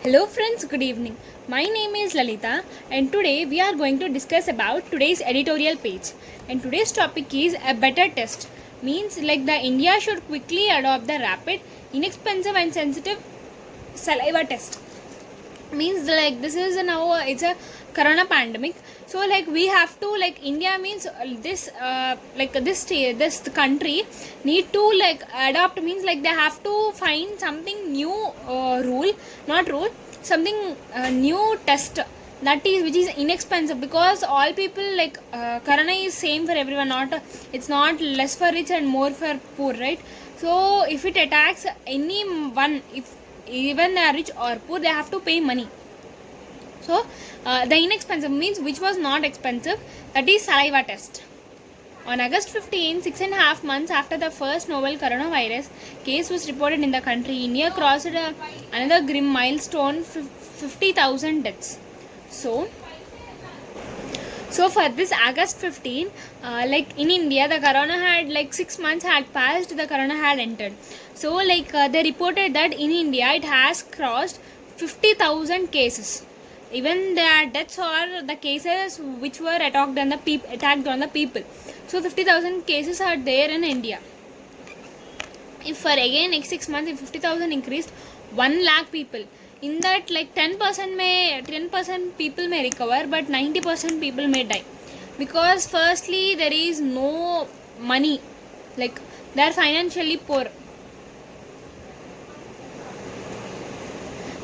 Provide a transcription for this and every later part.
Hello friends, good evening. My name is Lalita and today we are going to discuss about today's editorial page. And today's topic is a better test. Means like the India should quickly adopt the rapid, inexpensive and sensitive saliva test. Means like this is now it's a corona pandemic, so like we have to like India means this country need to like adopt, means like they have to find something new, not rule, something new test that is which is inexpensive, because all people like corona is same for everyone, not it's not less for rich and more for poor, right? So if it attacks anyone, if even they are rich or poor, they have to pay money. So the inexpensive means which was not expensive, that is saliva test. On August 15, 6.5 months after the first novel coronavirus case was reported in the country, India crossed another grim milestone, 50,000 deaths. So for this August 15, like in India, the corona had like 6 months had passed, the corona had entered. So like they reported that in India it has crossed 50,000 cases. Even the deaths or the cases which were attacked on the people. So 50,000 cases are there in India. If for again next 6 months, if 50,000 increased, 1 lakh people. In that, like 10% people may recover, but 90% people may die, because firstly there is no money, like they are financially poor.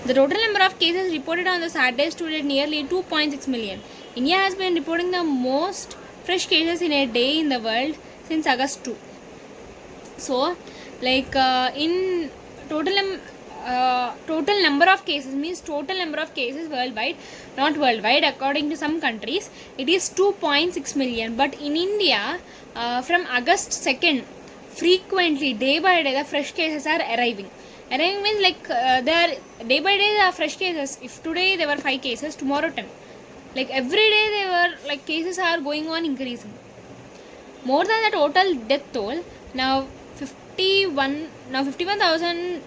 The total number of cases reported on the Saturday stood at nearly 2.6 million. India has been reporting the most fresh cases in a day in the world since August 2. So, like in total number of cases means total number of cases worldwide, not worldwide, according to some countries it is 2.6 million, but in India from August 2nd, frequently day by day the fresh cases are arriving means like they are day by day there are fresh cases. If today there were 5 cases, tomorrow 10, like every day they were like cases are going on increasing, more than the total death toll. Now 51,000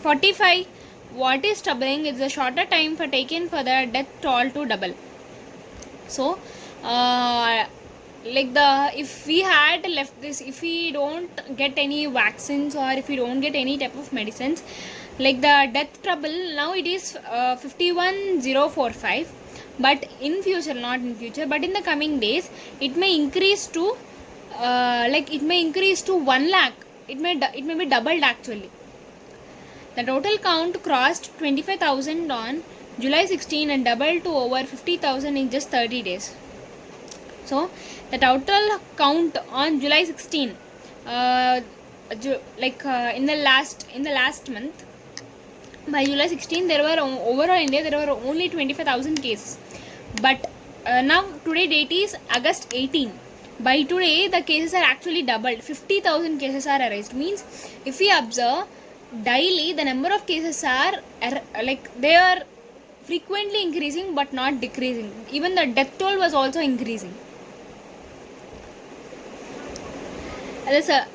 45. What is troubling is the shorter time for taken for the death toll to double. So like if we had left this, if we don't get any vaccines or if we don't get any type of medicines, like the death trouble now it is 51,045, but in future, not in future, but in the coming days it may increase to 1 lakh. It may be doubled actually. The total count crossed 25,000 on July 16 and doubled to over 50,000 in just 30 days. So the total count on July 16, in the last month, by July 16 there were overall India there were only 25,000 cases, but now today date is August 18. By today the cases are actually doubled, 50,000 cases are arrested. Means if we observe daily, the number of cases are they are frequently increasing but not decreasing. Even the death toll was also increasing. It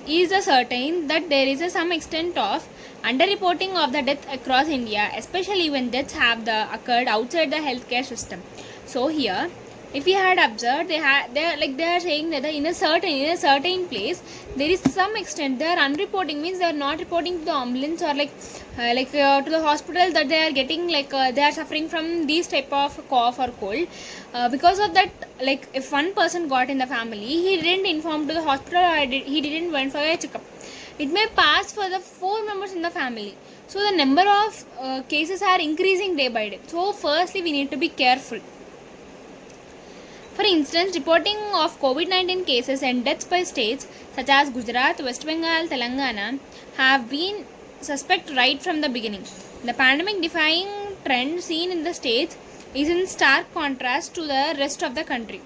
is a certain that there is some extent of underreporting of the death across India, especially when deaths have occurred outside the healthcare system. So here, if we had observed, they are saying that in a certain place there is some extent they are unreporting, means they are not reporting to the ambulance or to the hospital that they are getting they are suffering from these type of cough or cold. Because of that, like if one person got in the family, he didn't inform to the hospital or he didn't went for a checkup, it may pass for the 4 members in the family. So the number of cases are increasing day by day. So firstly we need to be careful. For instance, reporting of COVID-19 cases and deaths by states such as Gujarat, West Bengal, Telangana have been suspect right from the beginning. The pandemic-defying trend seen in the states is in stark contrast to the rest of the country.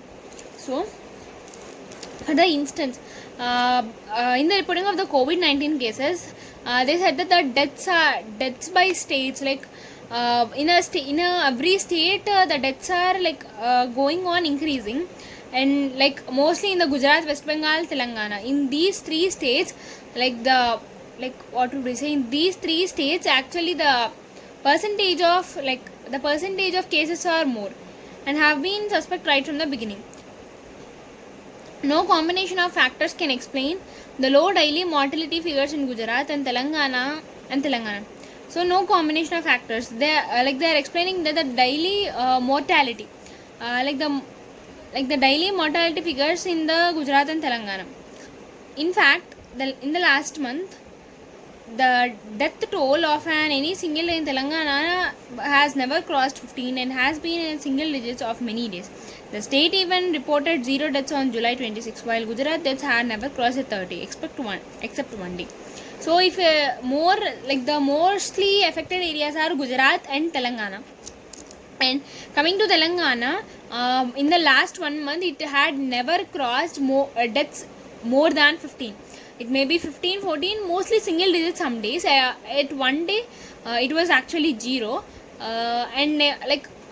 So, for the instance, in the reporting of the COVID-19 cases, they said that the deaths by states, like in every state the deaths are going on increasing, and like mostly in the Gujarat, West Bengal, Telangana, in these 3 states, like the like what would we say, in these three states actually the percentage of cases are more and have been suspect right from the beginning. No combination of factors can explain the low daily mortality figures in Gujarat and Telangana. So no combination of factors. They are explaining that the daily mortality, the daily mortality figures in the Gujarat and Telangana. In fact, in the last month, the death toll of any single day in Telangana has never crossed 15 and has been in single digits of many days. The state even reported 0 deaths on July 26, while Gujarat deaths had never crossed 30, except one day. So, if the mostly affected areas are Gujarat and Telangana. And coming to Telangana, in the last 1 month, it had never crossed deaths more than 15. It may be 15, 14, mostly single digits some days. At one day, it was actually 0.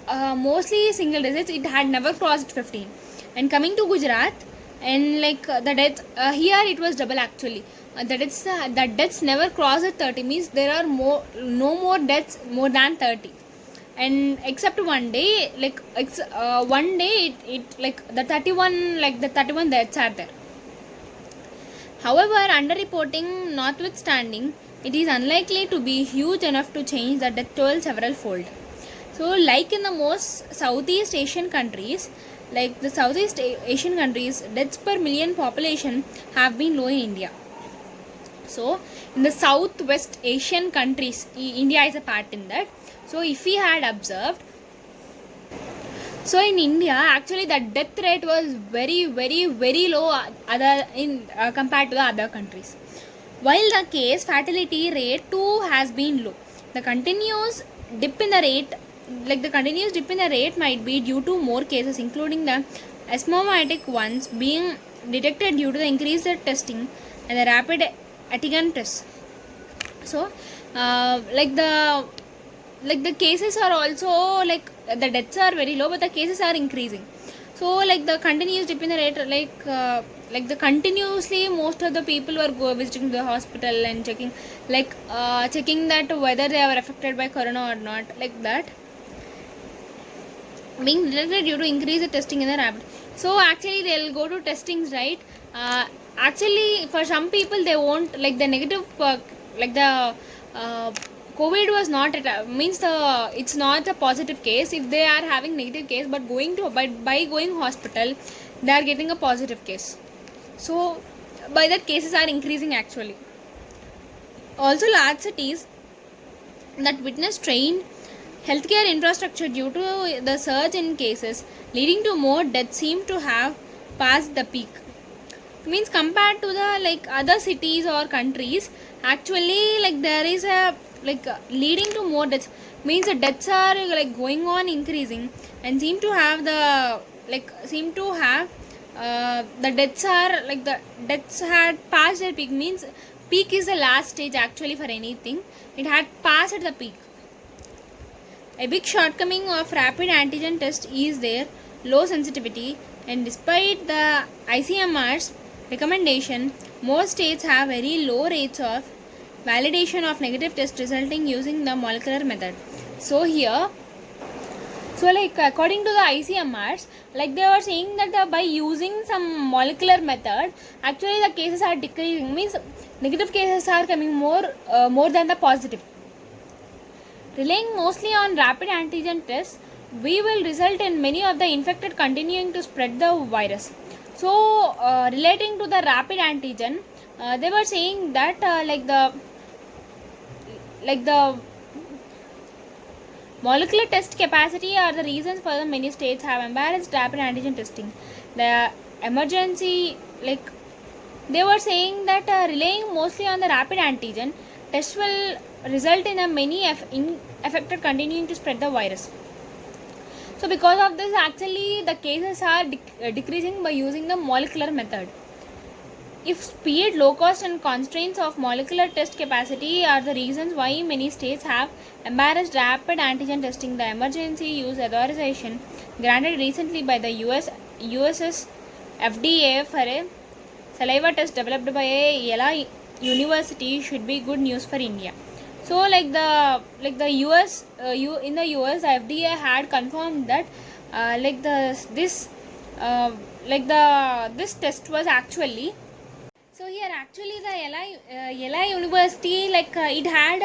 Mostly single digits, it had never crossed 15. And coming to Gujarat, and the death, here it was double actually. The deaths never crossed 30, means there are no more deaths more than 30. And except one day, one day the 31 deaths are there. However, underreporting notwithstanding, it is unlikely to be huge enough to change the death toll several fold. So, like in the most Southeast Asian countries, deaths per million population have been low in India. So, in the Southwest Asian countries, India is a part in that. So, if we had observed, so in India, actually the death rate was very, very, very low compared to the other countries. While the case fatality rate too has been low. The continuous dip in the rate might be due to more cases, including the asymptomatic ones being detected due to the increased testing and the rapid antigen tests. So, the cases are also the deaths are very low, but the cases are increasing. So the continuous dip in the rate, the continuously most of the people were visiting the hospital and checking that whether they are affected by corona or not, like that being detected due to increased testing in the rapid. So actually they'll go to testings, right? Actually for some people they won't the negative COVID was not it's not a positive case if they are having negative case, but by going hospital they are getting a positive case. So by that cases are increasing actually. Also large cities that witness strained healthcare infrastructure due to the surge in cases leading to more deaths seem to have passed the peak. Means compared to the other cities or countries, actually there is a leading to more deaths, means the deaths are going on increasing and seem to have the deaths are the deaths had passed their peak, means peak is the last stage actually for anything. It had passed the peak. A big shortcoming of rapid antigen test is their low sensitivity, and despite the ICMR's recommendation, most states have very low rates of validation of negative test resulting using the molecular method. So here, according to the ICMRs, they were saying that by using some molecular method, actually the cases are decreasing, means negative cases are coming more than the positive. Relying mostly on rapid antigen tests, we will result in many of the infected continuing to spread the virus. So relating to the rapid antigen, they were saying that the molecular test capacity are the reasons for the many states have embarrassed rapid antigen testing. The emergency, they were saying that relying mostly on the rapid antigen test will result in a many affected continuing to spread the virus. So because of this, actually the cases are decreasing by using the molecular method. If speed, low cost and constraints of molecular test capacity are the reasons why many states have embarrassed rapid antigen testing, the emergency use authorization granted recently by the US's FDA for a saliva test developed by Eli university should be good news for India. So like the US, in the US FDA had confirmed that this test was actually. So here actually the LI University it had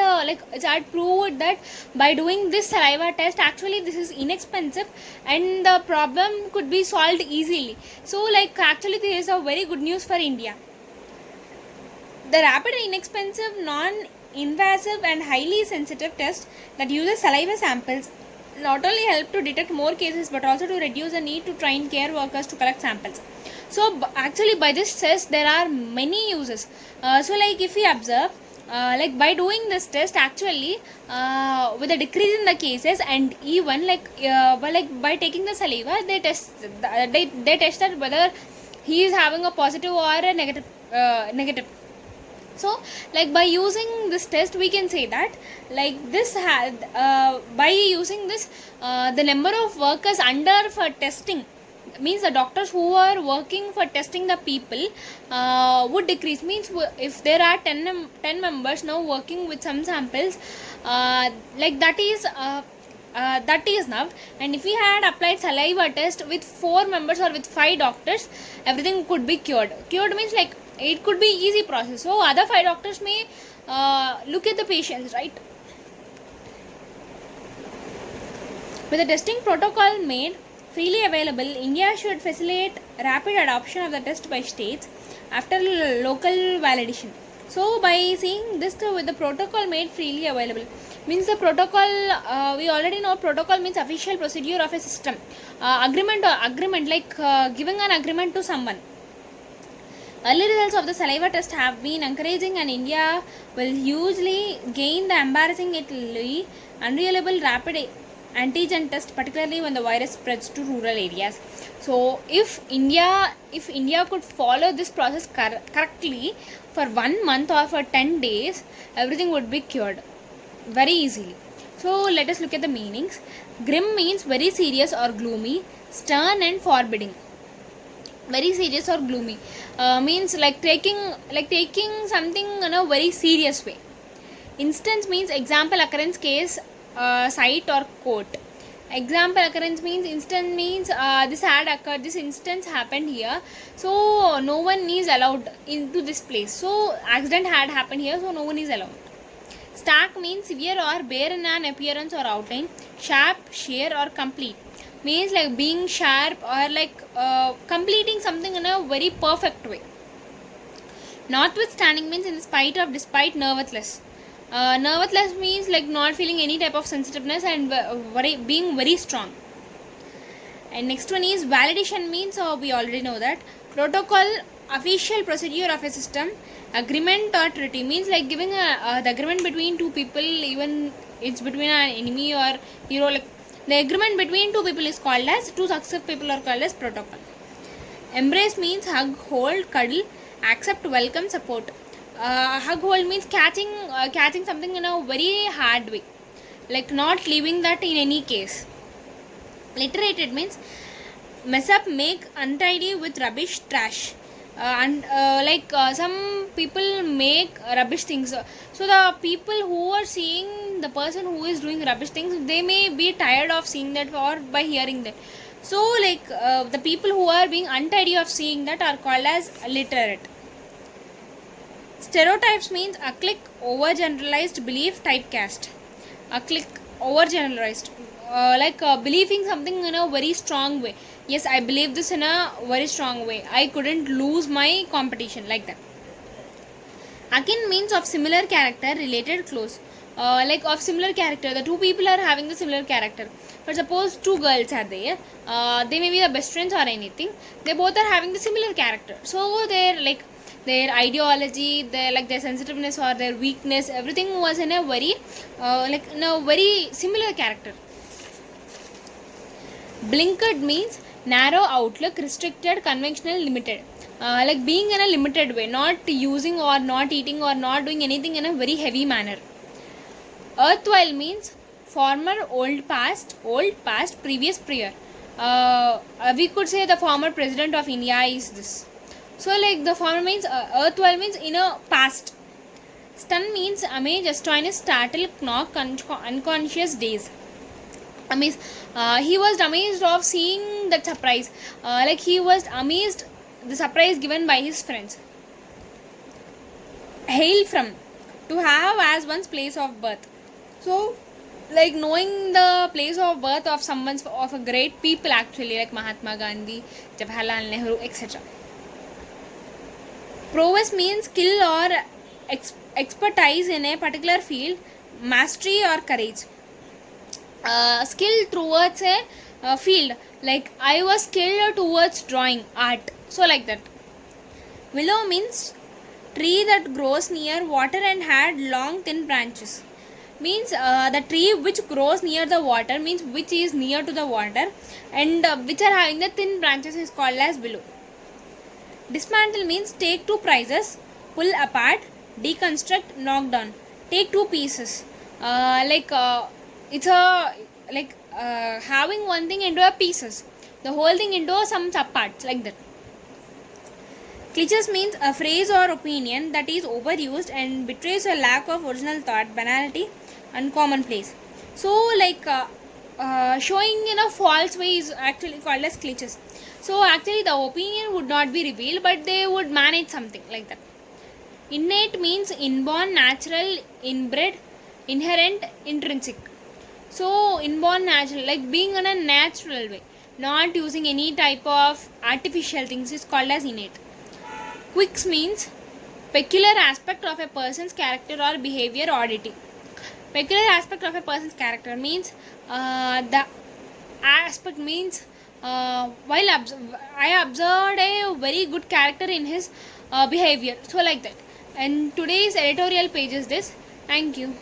it had proved that by doing this saliva test actually this is inexpensive and the problem could be solved easily. So like actually this is a very good news for India. The rapid, inexpensive, non-invasive and highly sensitive test that uses saliva samples not only help to detect more cases but also to reduce the need to train care workers to collect samples. So actually by this test there are many uses. So like if we observe, like by doing this test actually with a decrease in the cases and even by taking the saliva they tested whether he is having a positive or a negative. So like by using this test we can say that like this had by using this the number of workers under for testing, means the doctors who are working for testing the people would decrease. Means if there are 10 members now working with some samples, that is now, and if we had applied saliva test with 4 members or with 5 doctors, everything could be cured. Cured means like it could be easy process, so other 5 doctors may look at the patients, right? With the testing protocol made freely available, India should facilitate rapid adoption of the test by states after local validation. So by seeing this with the protocol made freely available, means the protocol, we already know protocol means official procedure of a system. Agreement like giving an agreement to someone. Early results of the saliva test have been encouraging and India will hugely gain the embarrassingly unreliable rapid antigen test, particularly when the virus spreads to rural areas. So if India could follow this process correctly for 1 month or for 10 days, everything would be cured very easily. So let us look at the meanings. Grim means very serious or gloomy, stern and forbidding. Very serious or gloomy means like taking something in a very serious way. Instance means example, occurrence, case, site or court. Example occurrence means instant means this had occurred, this instance happened here, so no one is allowed into this place. So accident had happened here, so no one is allowed. Stark means severe or bare in an appearance or outline. Sharp, sheer or complete means like being sharp or like completing something in a very perfect way. Notwithstanding means in spite of, despite, nervousness. Nervousness means like not feeling any type of sensitiveness and being very strong. And next one is validation means we already know that protocol, official procedure of a system. Agreement or treaty means like giving the agreement between two people, even it's between an enemy or hero. Like the agreement between two people is called as, two successive people are called as protocol. Embrace means hug, hold, cuddle, accept, welcome, support. Hug, hold means catching something in a very hard way, like not leaving that in any case. Litterated means mess up, make untidy with rubbish, trash. Some people make rubbish things, so the people who are seeing the person who is doing rubbish things, they may be tired of seeing that or by hearing that. So the people who are being untidy of seeing that are called as literate. Stereotypes means a click, overgeneralized belief, typecast. A click, overgeneralized, believing something in a very strong way. Yes, I believe this in a very strong way, I couldn't lose my competition, like that. Akin means of similar character, related, close. Of similar character, the two people are having the similar character. For suppose two girls are there, they may be the best friends or anything, they both are having the similar character, so their ideology, their sensitiveness or their weakness, everything was in a very similar character. Blinkered means narrow outlook, restricted, conventional, limited. Being in a limited way, not using or not eating or not doing anything in a very heavy manner. Erstwhile means former, old past, previous, prior. We could say the former president of India is this. So the former means erstwhile means in a past. Stun means amazed, astonished, startled, knock, unconscious, daze. Amazed. He was amazed of seeing that surprise. Like he was amazed the surprise given by his friends. Hail from, to have as one's place of birth. So, like knowing the place of birth of someone's, of a great people actually, like Mahatma Gandhi, Jawaharlal Nehru, etc. Prowess means skill or expertise in a particular field, mastery or courage. Skill towards a field, like I was skilled towards drawing art, so like that. Willow means tree that grows near water and had long thin branches. Means the tree which grows near the water, means which is near to the water, and which are having the thin branches is called as willow. Dismantle means take to pieces, pull apart, deconstruct, knock down. Take two pieces. It's a like having one thing into a pieces, the whole thing into some subparts, like that. Cliches means a phrase or opinion that is overused and betrays a lack of original thought, banality, and commonplace. So, like showing in a false way is actually called as cliches. So, actually, the opinion would not be revealed, but they would manage something like that. Innate means inborn, natural, inbred, inherent, intrinsic. So, inborn, natural, like being in a natural way, not using any type of artificial things, is called as innate. Quirks means peculiar aspect of a person's character or behavior, oddity. Peculiar aspect of a person's character means the aspect means while I observed a very good character in his behavior. So like that. And today's editorial page is this. Thank you.